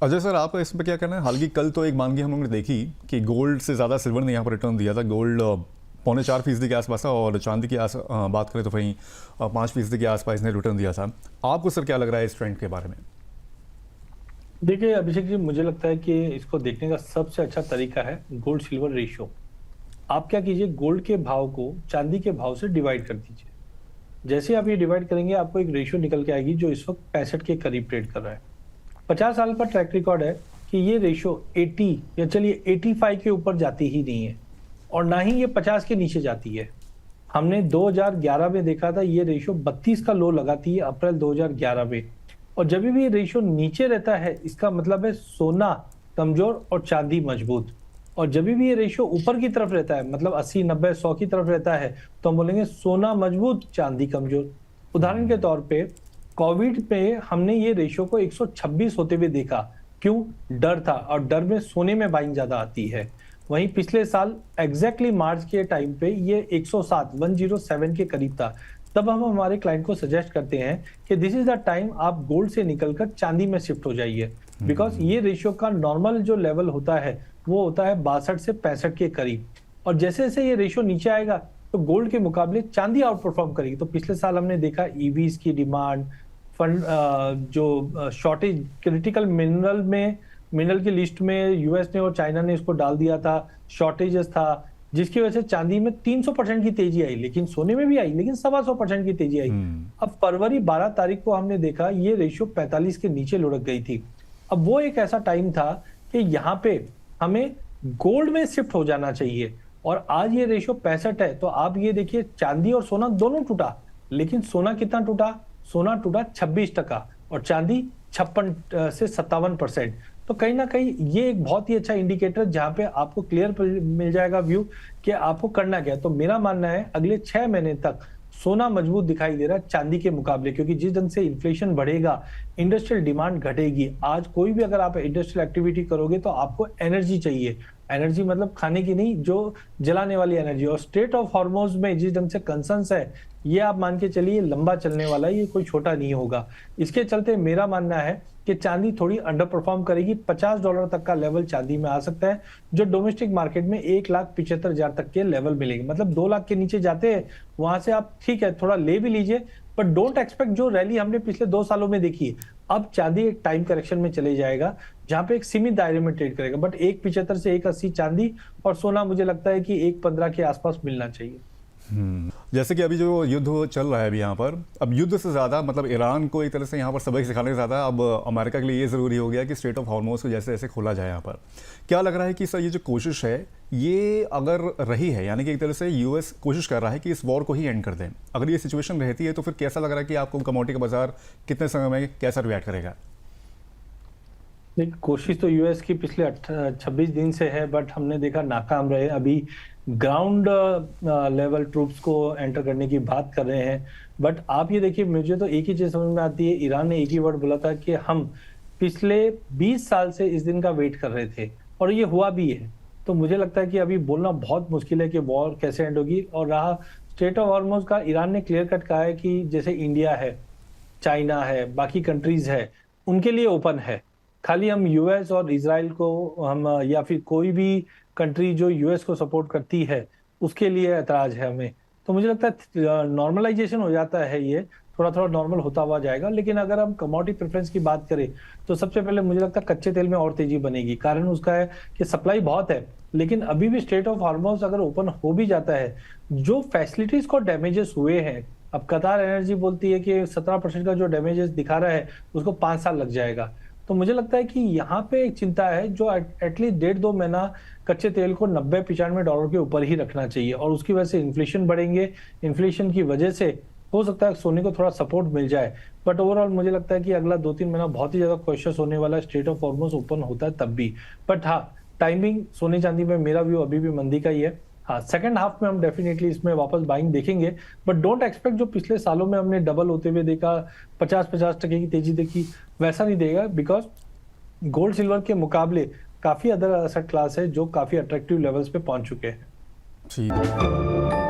Ajay sir, आपका इसमें क्या कहना है? हालांकि कल तो एक मानगी हम लोगों ने देखी कि गोल्ड से ज़्यादा सिल्वर ने यहाँ पर रिटर्न दिया था। गोल्ड 4.25% के आसपास था और चांदी की बात करें तो वहीं 5% के आसपास ने रिटर्न दिया था। आपको सर क्या लग रहा है इस ट्रेंड के बारे में? देखिए अभिषेक जी, मुझे लगता है कि इसको देखने का सबसे अच्छा तरीका है गोल्ड सिल्वर रेशियो। आप क्या कीजिए, गोल्ड के भाव को चांदी के भाव से डिवाइड कर दीजिए। जैसे आप ये डिवाइड करेंगे आपको एक रेशियो निकल के आएगी जो इस वक्त 65 के करीब ट्रेड कर रहा है। 50 साल का ट्रैक रिकॉर्ड है कि ये रेशियो 80 या चलिए 85 के ऊपर जाती ही नहीं है और ना ही ये 50 के नीचे जाती है। हमने 2011 में देखा था ये रेशियो 32 का लो लगाती है अप्रैल 2011 में। और जब भी ये रेशियो नीचे रहता है इसका मतलब है सोना कमजोर और चांदी मजबूत। और जब भी ये रेशियो ऊपर की तरफ रहता है, मतलब 80 90 100 की तरफ रहता है, तो हम बोलेंगे सोना मजबूत चांदी कमजोर। उदाहरण के तौर पे कोविड पे हमने ये रेशियो को 126 होते हुए देखा। क्यों? डर था और डर में सोने में बाइंग ज्यादा आती है। वहीं पिछले साल एग्जैक्टली मार्च के टाइम पे ये 107 के करीब था। तब हम हमारे क्लाइंट को सजेस्ट करते हैं कि दिस इज द टाइम आप गोल्ड से निकलकर चांदी में शिफ्ट हो जाइए, बिकॉज ये रेशियो का नॉर्मल जो लेवल होता है वो होता है 62 से 65 के करीब। और जैसे जैसे ये रेशियो नीचे आएगा तो गोल्ड के मुकाबले चांदी आउट परफॉर्म करेगी। तो पिछले साल हमने देखा ईवीज की डिमांड, फंड जो शॉर्टेज क्रिटिकल मिनरल की लिस्ट में यूएस ने और चाइना ने इसको डाल दिया था, शॉर्टेजेस था, जिसकी वजह से चांदी में 300% की तेजी आई, लेकिन सोने में भी आई, लेकिन 125% की तेजी आई। अब फरवरी 12 तारीख को हमने देखा ये रेशियो 45 के नीचे लुढ़क गई थी। अब वो एक ऐसा टाइम था कि यहाँ पे हमें गोल्ड में शिफ्ट हो जाना चाहिए और आज ये रेशियो 65 है। तो आप ये देखिए चांदी और सोना दोनों टूटा, लेकिन सोना कितना टूटा? सोना टूटा 26% और चांदी 56 से 57%। तो कहीं ना कहीं ये एक बहुत ही अच्छा इंडिकेटर जहां पे आपको क्लियर मिल जाएगा व्यू कि आपको करना क्या है। तो मेरा मानना है अगले 6 महीने तक सोना मजबूत दिखाई दे रहा है चांदी के मुकाबले, क्योंकि जिस ढंग से इन्फ्लेशन बढ़ेगा इंडस्ट्रियल डिमांड घटेगी। आज कोई भी अगर आप इंडस्ट्रियल एक्टिविटी करोगे तो आपको एनर्जी चाहिए। एनर्जी मतलब खाने की नहीं, जो जलाने वाली एनर्जी। और स्टेट ऑफ हॉर्मोज में जिस ढंग से कंसर्न्स है ये आप मान के चलिए लंबा चलने वाला है, ये कोई छोटा नहीं होगा। इसके चलते मेरा मानना है कि चांदी थोड़ी अंडर परफॉर्म करेगी। $50 तक का लेवल चांदी में आ सकता है, जो डोमेस्टिक मार्केट में 1,75,000 तक के लेवल मिलेंगे। मतलब 2 लाख के नीचे जाते हैं, वहां से आप ठीक है थोड़ा ले भी लीजिए, बट डोंट एक्सपेक्ट जो रैली हमने पिछले 2 सालों में देखी है। अब चांदी एक टाइम करेक्शन में चले जाएगा जहां पे एक सीमित दायरे में ट्रेड करेगा, बट 1,75 से 1,80 चांदी और सोना मुझे लगता है कि 1,15 के आसपास मिलना चाहिए। जैसे कि अभी जो युद्ध चल रहा है अभी यहाँ पर, अब युद्ध से ज़्यादा मतलब ईरान को एक तरह से यहाँ पर सबक सिखाने से ज़्यादा अब अमेरिका के लिए ये ज़रूरी हो गया कि स्ट्रेट ऑफ हॉर्मोज को जैसे जैसे खोला जाए यहाँ पर। क्या लग रहा है कि सर ये जो कोशिश है ये अगर रही है, यानी कि एक तरह से यूएस कोशिश कर रहा है कि इस वॉर को ही एंड कर दें, अगर ये सिचुएशन रहती है तो फिर कैसा लग रहा है कि आपको कमोडिटी का बाजार कितने समय में कैसा रिएक्ट करेगा? कोशिश तो यूएस की पिछले 26 दिन से है, बट हमने देखा नाकाम रहे। अभी ग्राउंड लेवल ट्रूप्स को एंटर करने की बात कर रहे हैं। बट आप ये देखिए, मुझे तो एक ही चीज समझ में आती है, ईरान ने एक ही वर्ड बोला था कि हम पिछले 20 साल से इस दिन का वेट कर रहे थे और ये हुआ भी है। तो मुझे लगता है कि अभी बोलना बहुत मुश्किल है कि वॉर कैसे एंड होगी। और रहा स्टेट ऑफ हॉर्मोज का, ईरान ने क्लियर कट कहा है कि जैसे इंडिया है, चाइना है, बाकी कंट्रीज है, उनके लिए ओपन है। खाली हम यूएस और इजराइल को हम या फिर कोई भी कंट्री जो यूएस को सपोर्ट करती है उसके लिए ऐतराज है हमें। तो मुझे लगता है नॉर्मलाइजेशन हो जाता है, ये थोड़ा थोड़ा नॉर्मल होता हुआ जाएगा। लेकिन अगर हम कमोडिटी प्रेफरेंस की बात करें तो सबसे पहले मुझे लगता है कच्चे तेल में और तेजी बनेगी। कारण उसका है कि सप्लाई बहुत है, लेकिन अभी भी स्टेट ऑफ हॉर्मोज अगर ओपन हो भी जाता है, जो फैसिलिटीज को डैमेजेस हुए हैं, अब कतार एनर्जी बोलती है कि 17% का जो डैमेजेस दिखा रहा है उसको 5 साल लग जाएगा। तो मुझे लगता है कि यहाँ पे एक चिंता है जो एटलीस्ट 1.5-2 महीना कच्चे तेल को $90-95 के ऊपर ही रखना चाहिए। और उसकी वजह से इन्फ्लेशन बढ़ेंगे, इन्फ्लेशन की वजह से हो सकता है सोने को थोड़ा सपोर्ट मिल जाए। बट ओवरऑल मुझे लगता है कि अगला 2-3 महीना बहुत ही ज्यादा कॉशियस होने वाला है। स्टेट ऑफ हॉर्मोज ओपन होता है तब भी। बट हाँ, टाइमिंग सोने चांदी में मेरा व्यू अभी भी मंदी का ही है। हाँ, सेकंड हाफ में हम डेफिनेटली इसमें वापस बाइंग देखेंगे, बट डोंट एक्सपेक्ट जो पिछले सालों में हमने डबल होते हुए देखा, 50-50% की तेजी देखी, वैसा नहीं देगा। बिकॉज गोल्ड सिल्वर के मुकाबले काफी अदर एसेट क्लास है जो काफी अट्रैक्टिव लेवल्स पे पहुंच चुके हैं। ठीक है।